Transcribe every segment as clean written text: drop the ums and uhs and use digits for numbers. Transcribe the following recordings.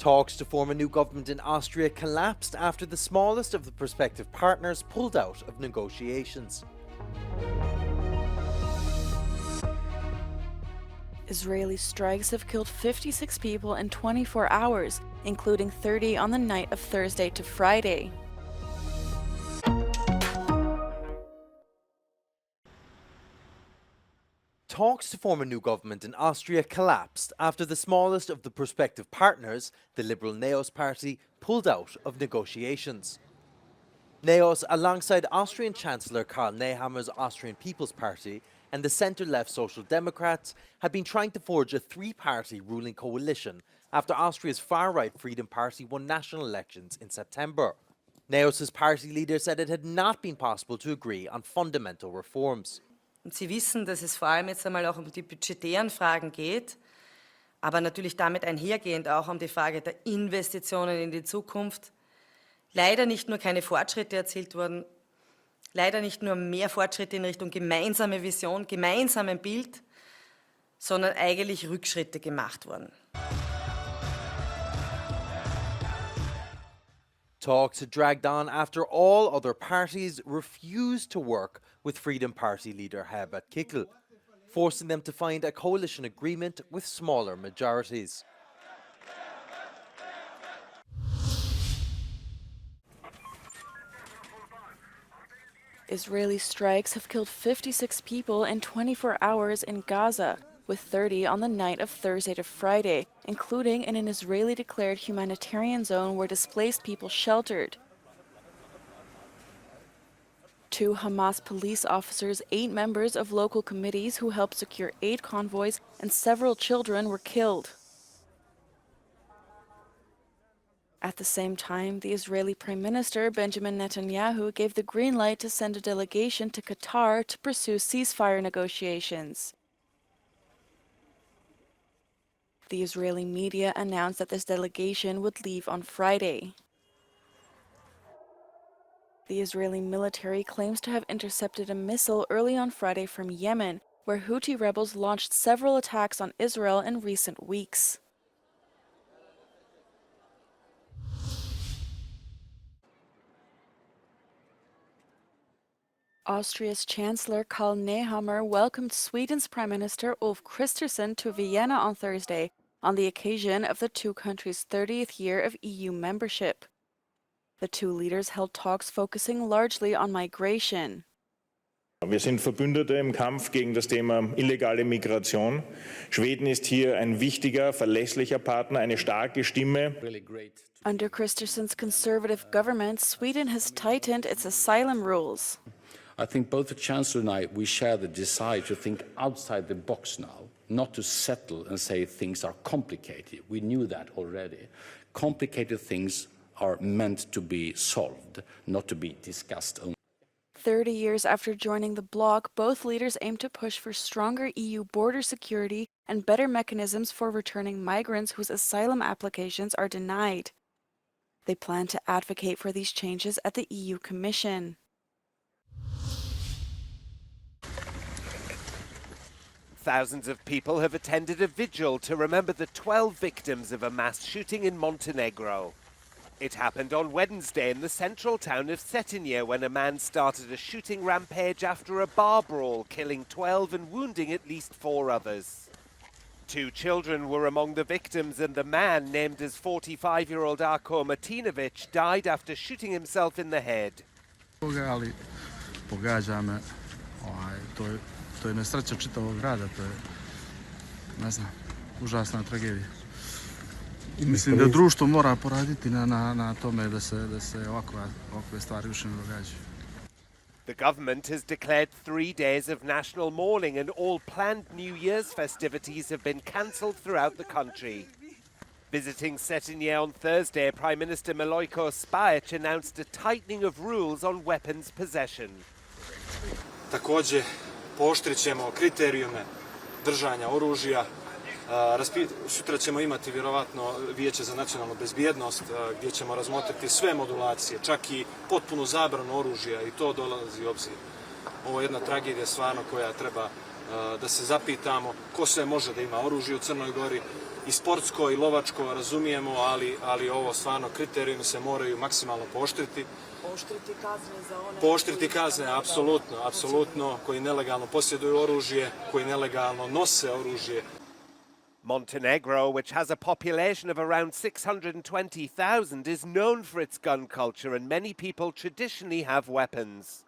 Talks to form a new government in Austria collapsed after the smallest of the prospective partners pulled out of negotiations. Israeli strikes have killed 56 people in 24 hours, including 30 on the night of Thursday to Friday. Talks to form a new government in Austria collapsed after the smallest of the prospective partners, the Liberal NEOS party, pulled out of negotiations. NEOS, alongside Austrian Chancellor Karl Nehammer's Austrian People's Party and the centre-left Social Democrats, had been trying to forge a three-party ruling coalition after Austria's far-right Freedom Party won national elections in September. NEOS's party leader said it had not been possible to agree on fundamental reforms. Und Sie wissen, dass es vor allem jetzt einmal auch um die budgetären Fragen geht, aber natürlich damit einhergehend auch um die Frage der Investitionen in die Zukunft. Leider nicht nur keine Fortschritte erzielt wurden, leider nicht nur mehr Fortschritte in Richtung gemeinsame Vision, gemeinsamen Bild, sondern eigentlich Rückschritte gemacht wurden. Talks had dragged on after all other parties refused to work with Freedom Party leader Herbert Kickl, forcing them to find a coalition agreement with smaller majorities. Israeli strikes have killed 56 people in 24 hours in Gaza, with 30 on the night of Thursday to Friday, including in an Israeli-declared humanitarian zone where displaced people sheltered. 2 Hamas police officers, 8 members of local committees who helped secure aid convoys, and several children were killed. At the same time, the Israeli Prime Minister Benjamin Netanyahu gave the green light to send a delegation to Qatar to pursue ceasefire negotiations. The Israeli media announced that this delegation would leave on Friday. The Israeli military claims to have intercepted a missile early on Friday from Yemen, where Houthi rebels launched several attacks on Israel in recent weeks. Austria's Chancellor Karl Nehammer welcomed Sweden's Prime Minister Ulf Kristersson to Vienna on Thursday on the occasion of the two countries' 30th year of EU membership. The two leaders held talks focusing largely on migration. Wir sind Verbündete im Kampf gegen das Thema illegale Migration. Schweden ist hier ein wichtiger, verlässlicher Partner, eine starke Stimme. Under Kristersson's conservative government, Sweden has tightened its asylum rules. I think both the Chancellor and I, we share the desire to think outside the box now, not to settle and say things are complicated. We knew that already. Complicated things are meant to be solved, not to be discussed only. 30 years after joining the bloc, both leaders aim to push for stronger EU border security and better mechanisms for returning migrants whose asylum applications are denied. They plan to advocate for these changes at the EU Commission. Thousands of people have attended a vigil to remember the 12 victims of a mass shooting in Montenegro. It happened on Wednesday in the central town of Cetinje when a man started a shooting rampage after a bar brawl, killing 12 and wounding at least 4 others. 2 children were among the victims, and the man, named as 45-year-old Arko Martinovic, died after shooting himself in the head. To je nesreća čitavog grada, to je, ne znam, užasna tragedija. I mislim da društvo mora poraditi na tome da se ovakve stvari više ne događaju. The government has declared 3 days of national mourning, and all planned New Year's festivities have been cancelled throughout the country. Visiting Cetinje on Thursday, Prime Minister Milojko Spajic announced a tightening of rules on weapons possession. Također, pooštrit ćemo kriterijume držanja oružja. Sutra ćemo imati vjerovatno Vijeće za nacionalnu bezbjednost gdje ćemo razmotriti sve modulacije, čak i potpunu zabranu oružja, i to dolazi u obzir. Ovo je jedna tragedija stvarno koja treba da se zapitamo ko sve može da ima oružje u Crnoj Gori, i sportsko i lovačko razumijemo, ali ovo stvarno kriterijumi se moraju maksimalno pooštriti. Pooštriti kazne, apsolutno, koji nelegalno posjeduju oružje, koji nelegalno nose oružje. Montenegro, which has a population of around 620,000, is known for its gun culture, and many people traditionally have weapons.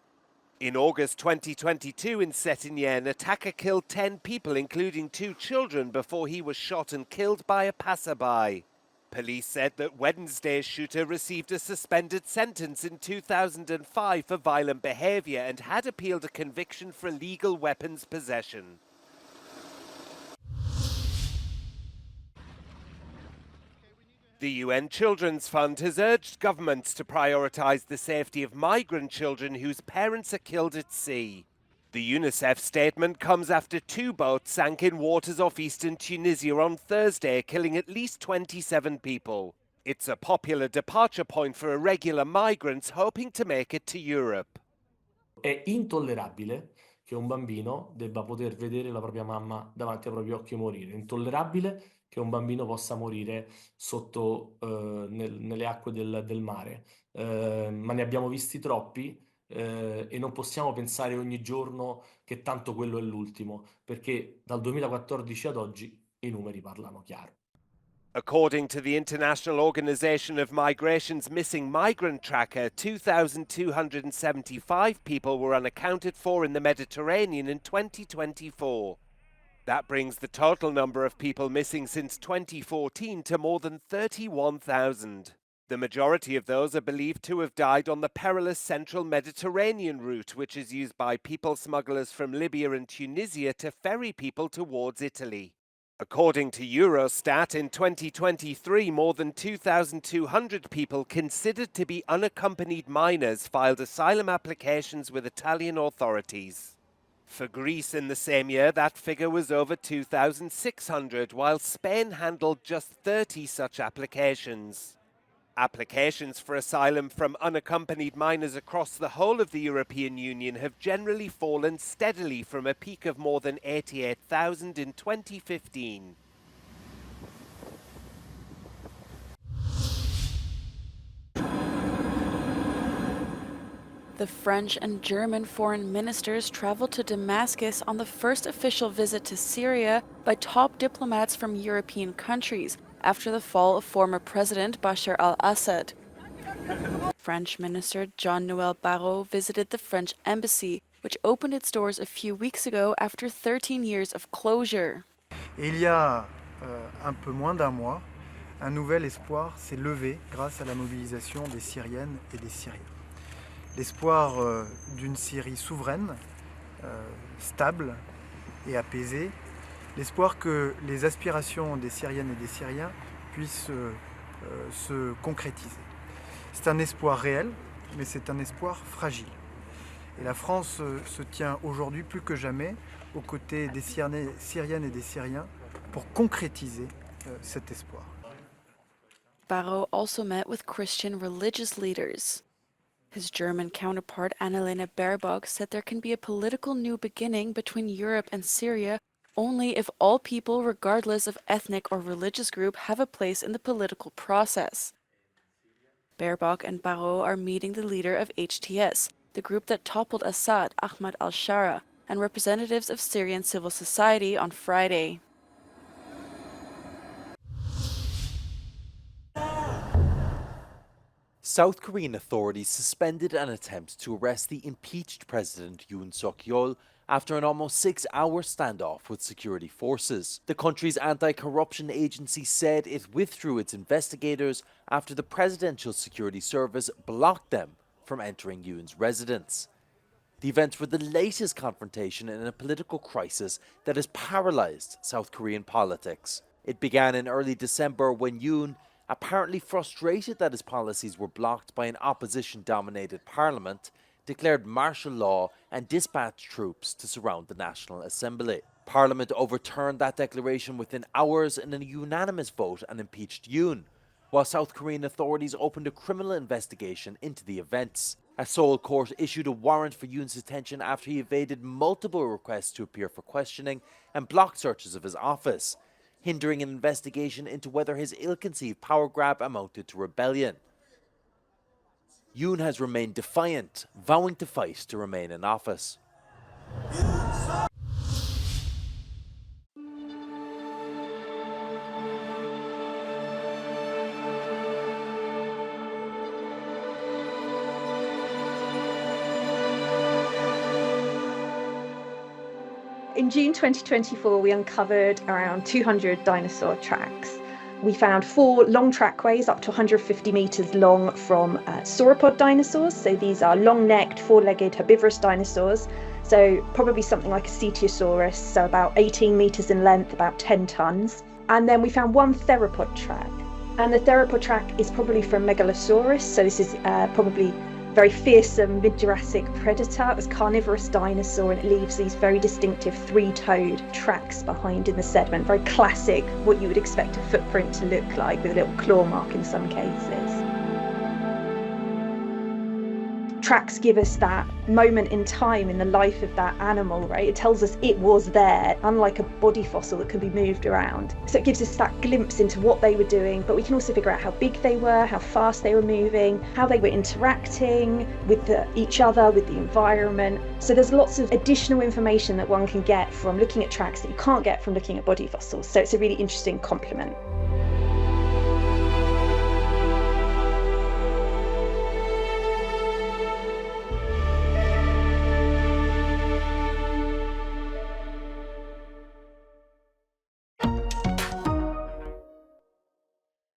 In August 2022 in Cetinje, an attacker killed 10 people, including 2 children, before he was shot and killed by a passerby. Police said that Wednesday's shooter received a suspended sentence in 2005 for violent behaviour and had appealed a conviction for illegal weapons possession. The UN Children's Fund has urged governments to prioritise the safety of migrant children whose parents are killed at sea. The UNICEF statement comes after 2 boats sank in waters off eastern Tunisia on Thursday, killing at least 27 people. It's a popular departure point for irregular migrants hoping to make it to Europe. È intollerabile che un bambino debba poter vedere la propria mamma davanti ai propri occhi morire. È intollerabile che un bambino possa morire sotto nelle acque del mare. Ma ne abbiamo visti troppi e non possiamo pensare ogni giorno che tanto quello è l'ultimo, perché dal 2014 ad oggi i numeri parlano chiaro. According to the International Organization of Migration's Missing Migrant Tracker, 2,275 people were unaccounted for in the Mediterranean in 2024. That brings the total number of people missing since 2014 to more than 31,000. The majority of those are believed to have died on the perilous central Mediterranean route, which is used by people smugglers from Libya and Tunisia to ferry people towards Italy. According to Eurostat, in 2023, more than 2,200 people considered to be unaccompanied minors filed asylum applications with Italian authorities. For Greece in the same year, that figure was over 2,600, while Spain handled just 30 such applications. Applications for asylum from unaccompanied minors across the whole of the European Union have generally fallen steadily from a peak of more than 88,000 in 2015. The French and German foreign ministers traveled to Damascus on the first official visit to Syria by top diplomats from European countries after the fall of former President Bashar al-Assad. French Minister Jean-Noël Barrot visited the French embassy, which opened its doors a few weeks ago after 13 years of closure. Et il y a un peu moins d'un mois, un nouvel espoir s'est levé grâce à la mobilisation des Syriennes et des Syriens. L'espoir d'une Syrie souveraine, stable et apaisée, l'espoir que les aspirations des Syriennes et des Syriens puissent se concrétiser. C'est un espoir réel, mais c'est un espoir fragile. Et la France se tient aujourd'hui plus que jamais aux côtés des Syriennes et des Syriens pour concrétiser cet espoir. Barrot also met with Christian religious leaders. His German counterpart Annalena Baerbock said there can be a political new beginning between Europe and Syria only if all people, regardless of ethnic or religious group, have a place in the political process. Baerbock and Barrot are meeting the leader of HTS, the group that toppled Assad, Ahmad al-Shara, and representatives of Syrian civil society on Friday. South Korean authorities suspended an attempt to arrest the impeached President Yoon Suk-yeol after an almost 6-hour standoff with security forces. The country's anti-corruption agency said it withdrew its investigators after the Presidential Security Service blocked them from entering Yoon's residence. The events were the latest confrontation in a political crisis that has paralyzed South Korean politics. It began in early December when Yoon, apparently frustrated that his policies were blocked by an opposition-dominated parliament, declared martial law and dispatched troops to surround the National Assembly. Parliament overturned that declaration within hours in a unanimous vote and impeached Yoon, while South Korean authorities opened a criminal investigation into the events. A Seoul court issued a warrant for Yoon's detention after he evaded multiple requests to appear for questioning and blocked searches of his office. hindering an investigation into whether his ill-conceived power grab amounted to rebellion. Yoon has remained defiant, vowing to fight to remain in office. In June 2024, we uncovered around 200 dinosaur tracks. We found 4 long trackways up to 150 metres long from sauropod dinosaurs. So these are long-necked, 4-legged herbivorous dinosaurs. So probably something like a Ceteosaurus, so about 18 metres in length, about 10 tonnes. And then we found 1 theropod track. And the theropod track is probably from Megalosaurus. So this is probably very fearsome mid-Jurassic predator. It was carnivorous dinosaur, and it leaves these very distinctive 3-toed tracks behind in the sediment. Very classic, what you would expect a footprint to look like, with a little claw mark in some cases. Tracks give us that moment in time in the life of that animal, right? It tells us it was there, unlike a body fossil that can be moved around. So it gives us that glimpse into what they were doing, but we can also figure out how big they were, how fast they were moving, how they were interacting with each other, with the environment. So there's lots of additional information that one can get from looking at tracks that you can't get from looking at body fossils. So it's a really interesting complement.